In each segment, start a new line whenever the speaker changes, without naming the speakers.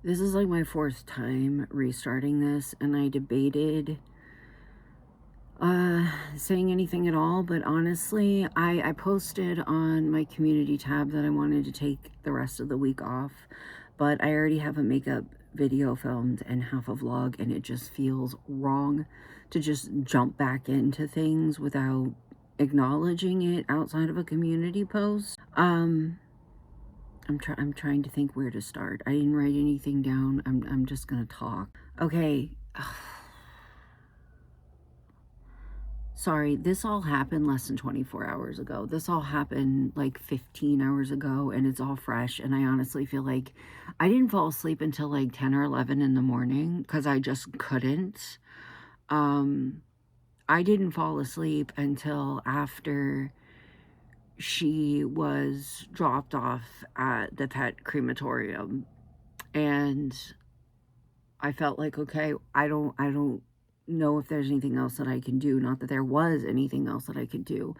This is like my fourth time restarting this, and I debated saying anything at all, but honestly, I posted on my community tab that I wanted to take the rest of the week off, but I already have a makeup video filmed and half a vlog, and it just feels wrong to just jump back into things without acknowledging it outside of a community post. I'm trying to think where to start. I didn't write anything down. I'm just gonna talk. Okay. Sorry, this all happened less than 24 hours ago. This all happened like 15 hours ago, and it's all fresh. And I honestly feel like I didn't fall asleep until like 10 or 11 in the morning because I just couldn't. I didn't fall asleep until after she was dropped off at the pet crematorium, and I felt like, okay, I don't know if there's anything else that I can do. Not that there was anything else that I could do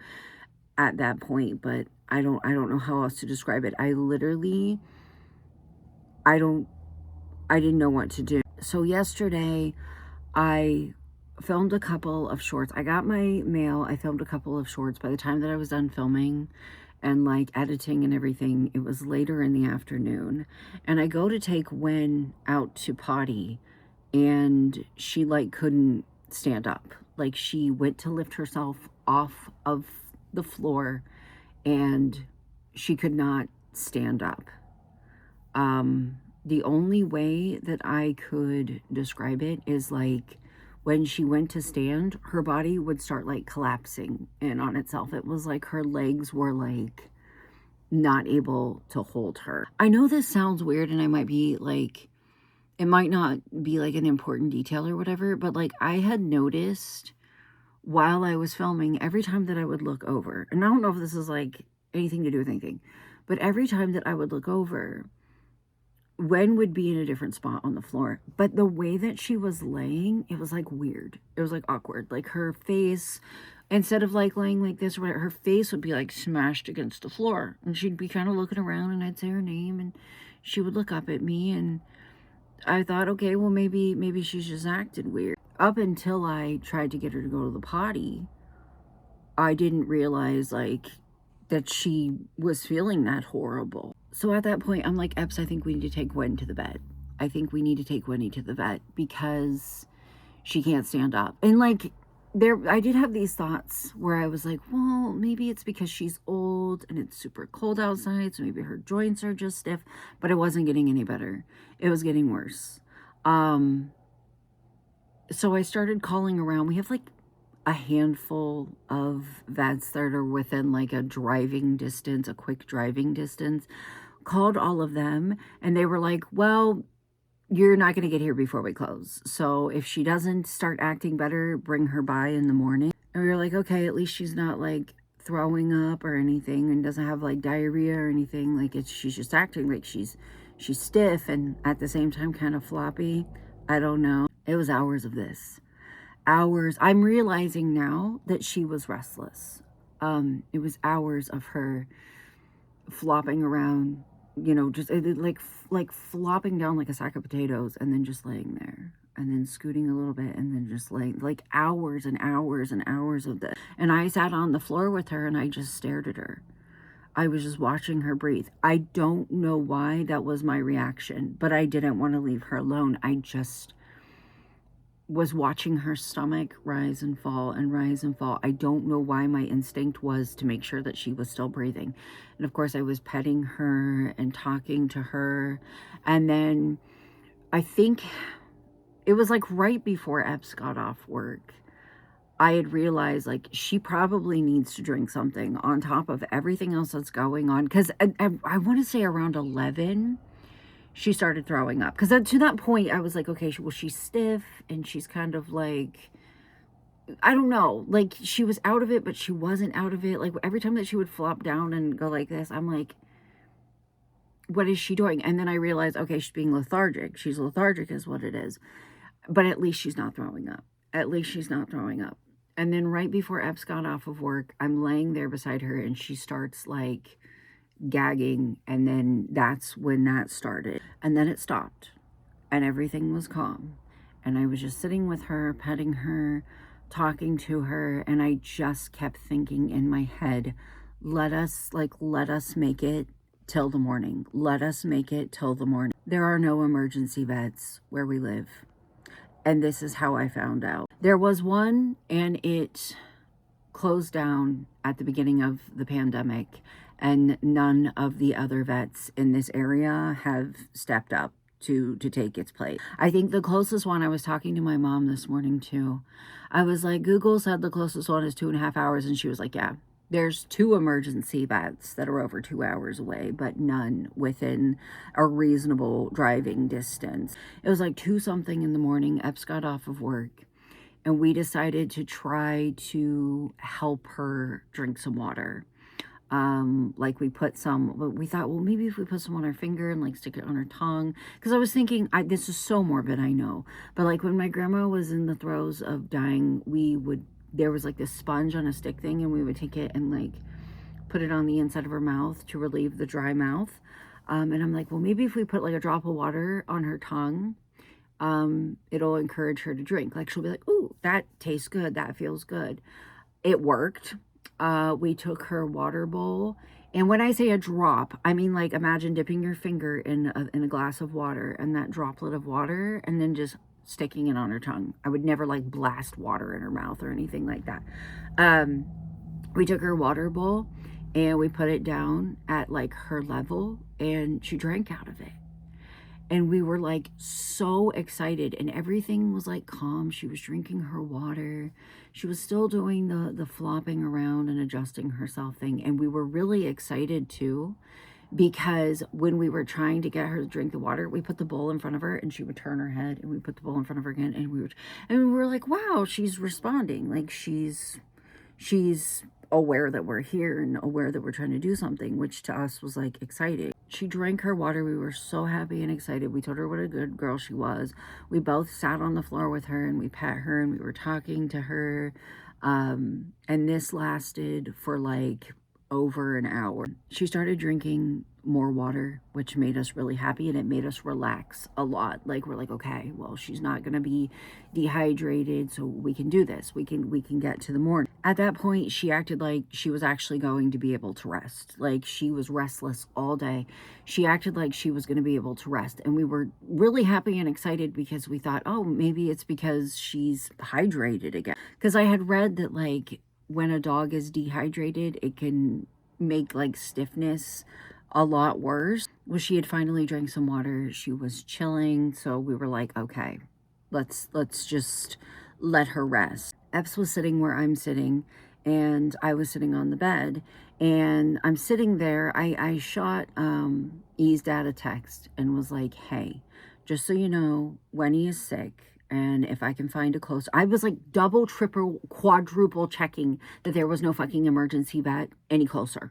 at that point, but I don't know how else to describe it. I literally I didn't know what to do. So yesterday I filmed a couple of shorts. I got my mail. I filmed a couple of shorts. By the time that I was done filming and like editing and everything, it was later in the afternoon. And I go to take Wen out to potty, and she like couldn't stand up. Like she went to lift herself off of the floor and she could not stand up. The only way that I could describe it is like when she went to stand, her body would start like collapsing in on itself. It was like her legs were like not able to hold her. I know this sounds weird, and I might be like, it might not be like an important detail or whatever, but like I had noticed while I was filming, every time that I would look over, and I don't know if this is like anything to do with anything, but every time that I would look over, Wen would be in a different spot on the floor. But the way that she was laying, it was like weird. It was like awkward. Like her face, instead of like laying like this, her face would be like smashed against the floor. And she'd be kind of looking around, and I'd say her name, and she would look up at me, and I thought, okay, well, maybe she's just acted weird. Up until I tried to get her to go to the potty, I didn't realize like that she was feeling that horrible. So at that point, I'm like, Epps, I think we need to take Wen to the vet. I think we need to take Winnie to the vet because she can't stand up. And like, I did have these thoughts where I was like, well, maybe it's because she's old and it's super cold outside, so maybe her joints are just stiff, but it wasn't getting any better. It was getting worse. So I started calling around. We have like a handful of vets that are within like a driving distance, a quick driving distance. Called all of them, and they were like, well, you're not going to get here before we close. So if she doesn't start acting better, bring her by in the morning. And we were like, okay, at least she's not like throwing up or anything and doesn't have like diarrhea or anything. Like she's just acting like she's stiff and at the same time kind of floppy. I don't know. It was hours of this. Hours. I'm realizing now that she was restless. It was hours of her flopping around, you know, just like flopping down like a sack of potatoes and then just laying there and then scooting a little bit and then just laying, like hours and hours and hours of this. And I sat on the floor with her and I just stared at her. I was just watching her breathe. I don't know why that was my reaction, but I didn't want to leave her alone. I just was watching her stomach rise and fall and rise and fall. I don't know why my instinct was to make sure that she was still breathing. And of course I was petting her and talking to her. And then I think it was like right before Epps got off work, I had realized like she probably needs to drink something on top of everything else that's going on. Because I want to say around 11, she started throwing up. Because to that point, I was like, okay, well, she's stiff and she's kind of like, I don't know, like she was out of it, but she wasn't out of it. Like every time that she would flop down and go like this, I'm like, what is she doing? And then I realized, okay, she's being lethargic. She's lethargic is what it is. But at least she's not throwing up. At least she's not throwing up. And then right before Epps got off of work, I'm laying there beside her and she starts like gagging, and then that's when that started, and then it stopped. and everything was calm. And I was just sitting with her, petting her, talking to her, and I just kept thinking in my head, let us make it till the morning. Let us make it till the morning. There are no emergency vets where we live. And this is how I found out. There was one, and it closed down at the beginning of the pandemic, and none of the other vets in this area have stepped up to take its place. I think the closest one, I was talking to my mom this morning too. I was like, Google said the closest one is 2.5 hours, and she was like, yeah, there's 2 emergency vets that are over 2 hours away, but none within a reasonable driving distance. It was like 2 something in the morning. Epps got off of work, and we decided to try to help her drink some water. Like we put some, we thought, well, maybe if we put some on her finger and like stick it on her tongue. Because I was thinking, this is so morbid, I know. But like when my grandma was in the throes of dying, there was like this sponge on a stick thing, and we would take it and like put it on the inside of her mouth to relieve the dry mouth. And I'm like, well, maybe if we put like a drop of water on her tongue, it'll encourage her to drink. Like she'll be like, ooh, that tastes good. That feels good. It worked. We took her water bowl, and when I say a drop, I mean like imagine dipping your finger in a glass of water, and that droplet of water, and then just sticking it on her tongue. I would never like blast water in her mouth or anything like that. We took her water bowl and we put it down at like her level, and she drank out of it. And we were like so excited, and everything was like calm. She was drinking her water. She was still doing the flopping around and adjusting herself thing. And we were really excited too, because when we were trying to get her to drink the water, we put the bowl in front of her and she would turn her head, and we put the bowl in front of her again, and we were like, wow, she's responding. Like she's aware that we're here and aware that we're trying to do something, which to us was like exciting. She drank her water. We were so happy and excited. We told her what a good girl she was. We both sat on the floor with her and we pet her and we were talking to her. And this lasted for like over an hour. She started drinking more water, which made us really happy, and it made us relax a lot. Like we're like, okay, well, she's not gonna be dehydrated, so we can do this. We can get to the morning. At that point, she acted like she was actually going to be able to rest. Like she was restless all day. She acted like she was going to be able to rest, and we were really happy and excited because we thought, oh, maybe it's because she's hydrated again. Because I had read that like when a dog is dehydrated, it can make like stiffness a lot worse. Well, she had finally drank some water. She was chilling, so we were like, okay, let's just let her rest. Epps was sitting where I'm sitting, and I was sitting on the bed, and I'm sitting there. I shot E's dad a text and was like, hey, just so you know, Winnie is sick, and if I can find a close, I was like double, triple, quadruple checking that there was no fucking emergency vet any closer.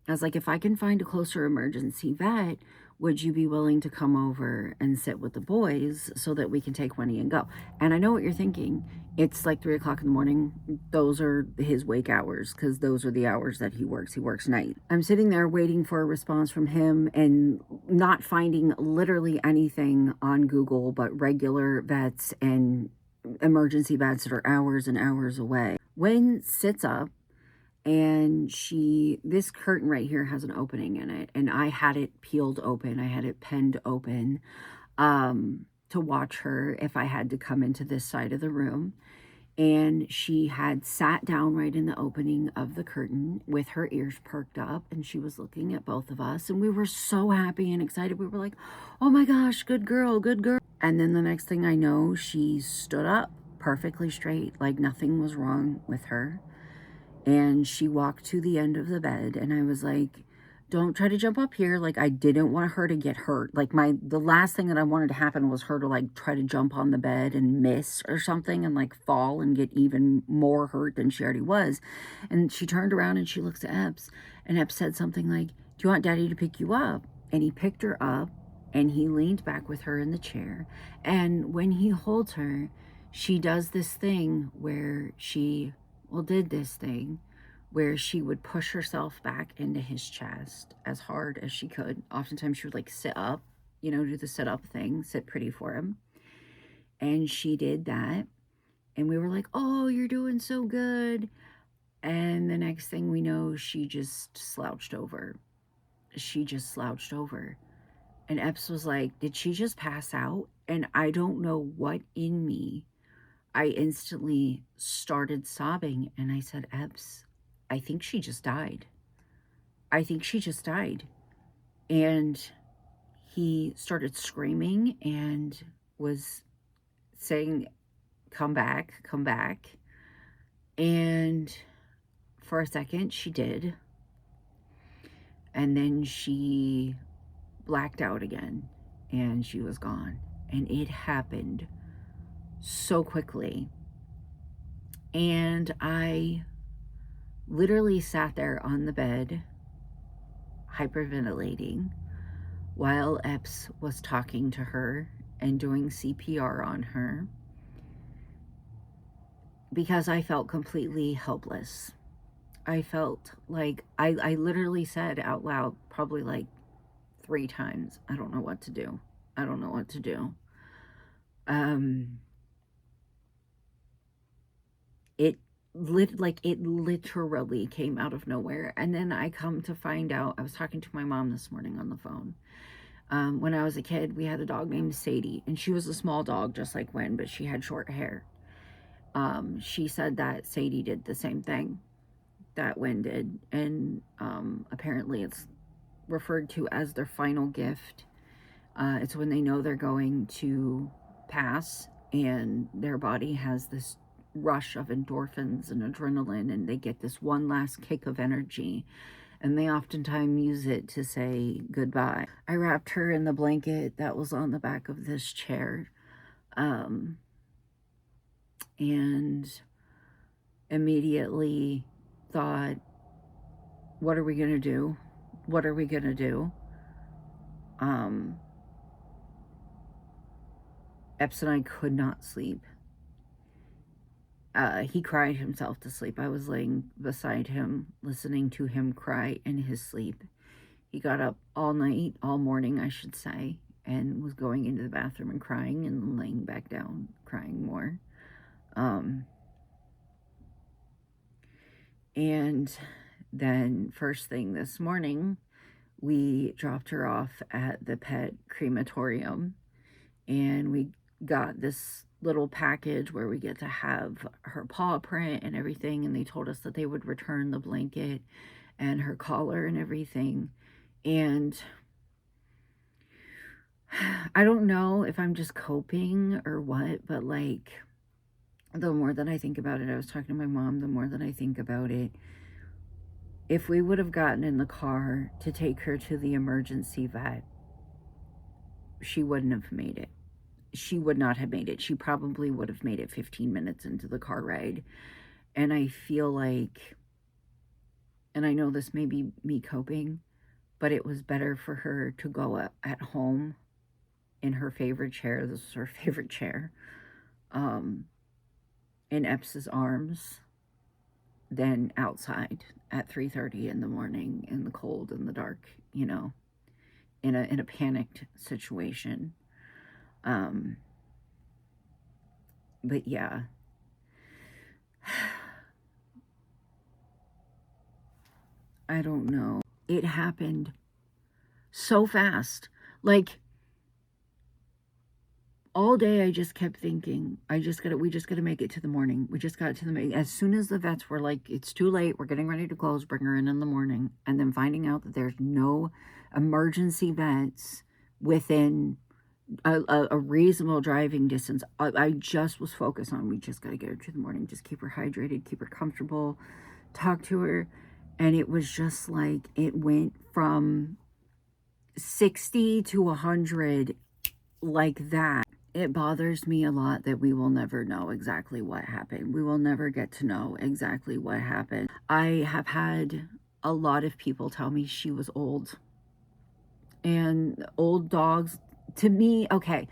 I was like, if I can find a closer emergency vet, would you be willing to come over and sit with the boys so that we can take Winnie and go? And I know what you're thinking. It's like 3 o'clock in the morning. Those are his wake hours, because those are the hours that he works. He works night. I'm sitting there waiting for a response from him and not finding literally anything on Google but regular vets and emergency vets that are hours and hours away. Wynn sits up, and this curtain right here has an opening in it, and I had it peeled open. I had it pinned open to watch her if I had to come into this side of the room. And she had sat down right in the opening of the curtain with her ears perked up, and she was looking at both of us, and we were so happy and excited. We were like, oh my gosh, good girl, good girl. And then the next thing I know, she stood up perfectly straight, like nothing was wrong with her. And she walked to the end of the bed, and I was like, don't try to jump up here. Like, I didn't want her to get hurt. Like, the last thing that I wanted to happen was her to like try to jump on the bed and miss or something and like fall and get even more hurt than she already was. And she turned around and she looks at Epps, and Epps said something like, do you want Daddy to pick you up? And he picked her up, and he leaned back with her in the chair. And when he holds her, she does this thing where did this thing where she would push herself back into his chest as hard as she could. Oftentimes she would like sit up, do the sit up thing, sit pretty for him. And she did that. And we were like, oh, you're doing so good. And the next thing we know, she just slouched over. And Epps was like, did she just pass out? And I don't know what in me. I instantly started sobbing. And I said, Epps, I think she just died. And he started screaming and was saying, come back. And for a second, she did. And then she blacked out again, and she was gone. And it happened so quickly. And I literally sat there on the bed, hyperventilating, while Epps was talking to her and doing CPR on her, because I felt completely helpless. I felt like I literally said out loud, probably like 3 times, I don't know what to do. It literally came out of nowhere. And then I come to find out, I was talking to my mom this morning on the phone. When I was a kid, we had a dog named Sadie, and she was a small dog, just like Wynn, but she had short hair. She said that Sadie did the same thing that Wynn did, and apparently it's referred to as their final gift. It's when they know they're going to pass, and their body has this rush of endorphins and adrenaline, and they get this one last kick of energy, and they oftentimes use it to say goodbye. I wrapped her in the blanket that was on the back of this chair, and immediately thought, what are we gonna do? Epps and I could not sleep. He cried himself to sleep. I was laying beside him, listening to him cry in his sleep. He got up all night, all morning, I should say, and was going into the bathroom and crying and laying back down, crying more. And then first thing this morning, we dropped her off at the pet crematorium, and we got this little package where we get to have her paw print and everything, and they told us that they would return the blanket and her collar and everything. And I don't know if I'm just coping or what, but like, the more that I think about it, I was talking to my mom, the more that I think about it, if we would have gotten in the car to take her to the emergency vet, she wouldn't have made it. She would not have made it. She probably would have made it 15 minutes into the car ride. And I feel like, and I know this may be me coping, but it was better for her to go at home in her favorite chair. This was her favorite chair. In Epps' arms, than outside at 3:30 in the morning in the cold and the dark, in a panicked situation. But yeah, I don't know. It happened so fast. Like, all day I just kept thinking, we just gotta make it to the morning. We just got it to the, as soon as the vets were like, it's too late, we're getting ready to close, bring her in the morning. And then finding out that there's no emergency vets within a reasonable driving distance. I just was focused on, we just gotta get her to the morning, just keep her hydrated, keep her comfortable, talk to her. And it was just like, it went from 60 to 100 like that. It bothers me a lot that we will never know exactly what happened. We will never get to know exactly what happened. I have had a lot of people tell me she was old. And old dogs, to me, okay,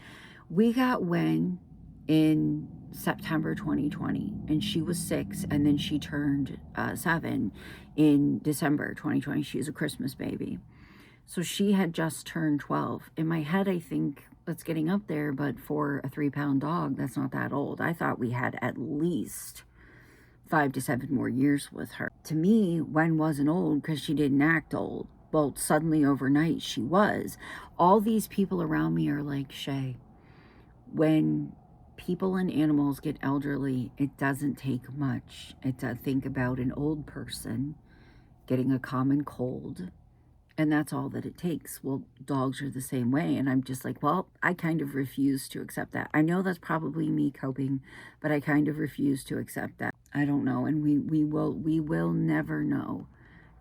we got Wen in September 2020, and she was 6, and then she turned 7 in December 2020. She was a Christmas baby. So she had just turned 12. In my head, I think that's getting up there, but for a 3-pound dog, that's not that old. I thought we had at least 5 to 7 more years with her. To me, Wen wasn't old because she didn't act old. Well, suddenly overnight she was. All these people around me are like, Shay, when people and animals get elderly, it doesn't take much. Think about an old person getting a common cold, and that's all that it takes. Well, dogs are the same way. And I'm just like, well, I kind of refuse to accept that. I know that's probably me coping, but I kind of refuse to accept that. I don't know. And we will never know.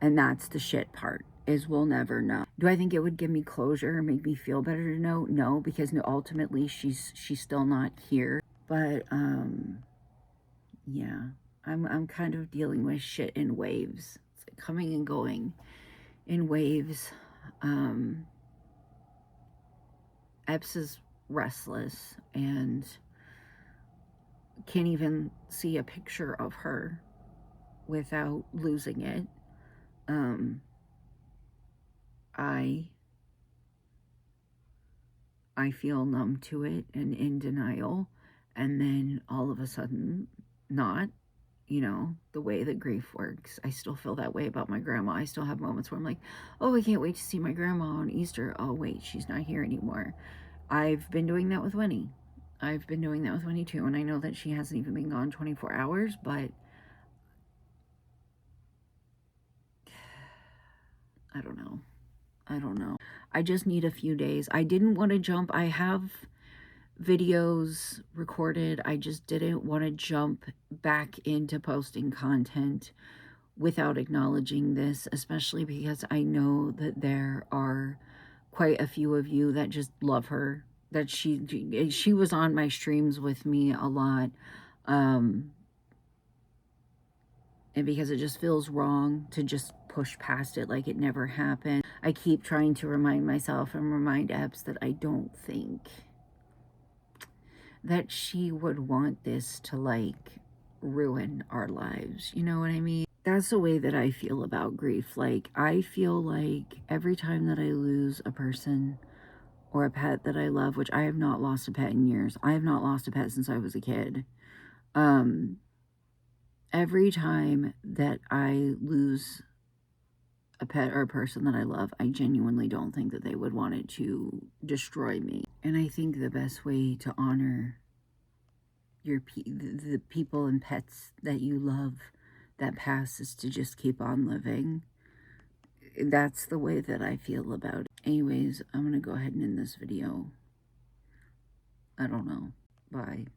And that's the shit part, is we'll never know. Do I think it would give me closure or make me feel better to know? No, because ultimately she's still not here. But yeah, I'm kind of dealing with shit in waves. It's like coming and going in waves. Epps is restless and can't even see a picture of her without losing it. I feel numb to it and in denial, and then all of a sudden not. The way that grief works. I still feel that way about my grandma. I still have moments where I'm like, oh, I can't wait to see my grandma on Easter. Oh, wait, she's not here anymore. I've been doing that with Winnie. I've been doing that with Winnie too, and I know that she hasn't even been gone 24 hours, but I don't know. I just need a few days. I didn't want to jump. I have videos recorded. I just didn't want to jump back into posting content without acknowledging this, especially because I know that there are quite a few of you that just love her, that she was on my streams with me a lot, and because it just feels wrong to just push past it like it never happened. I keep trying to remind myself and remind Epps that I don't think that she would want this to like ruin our lives. You know what I mean? That's the way that I feel about grief. Like, I feel like every time that I lose a person or a pet that I love, which I have not lost a pet in years. I have not lost a pet since I was a kid. Every time that I lose a pet or a person that I love, I genuinely don't think that they would want it to destroy me. And I think the best way to honor the people and pets that you love that pass is to just keep on living. That's the way that I feel about it. Anyways, I'm gonna go ahead and end this video. I don't know. Bye.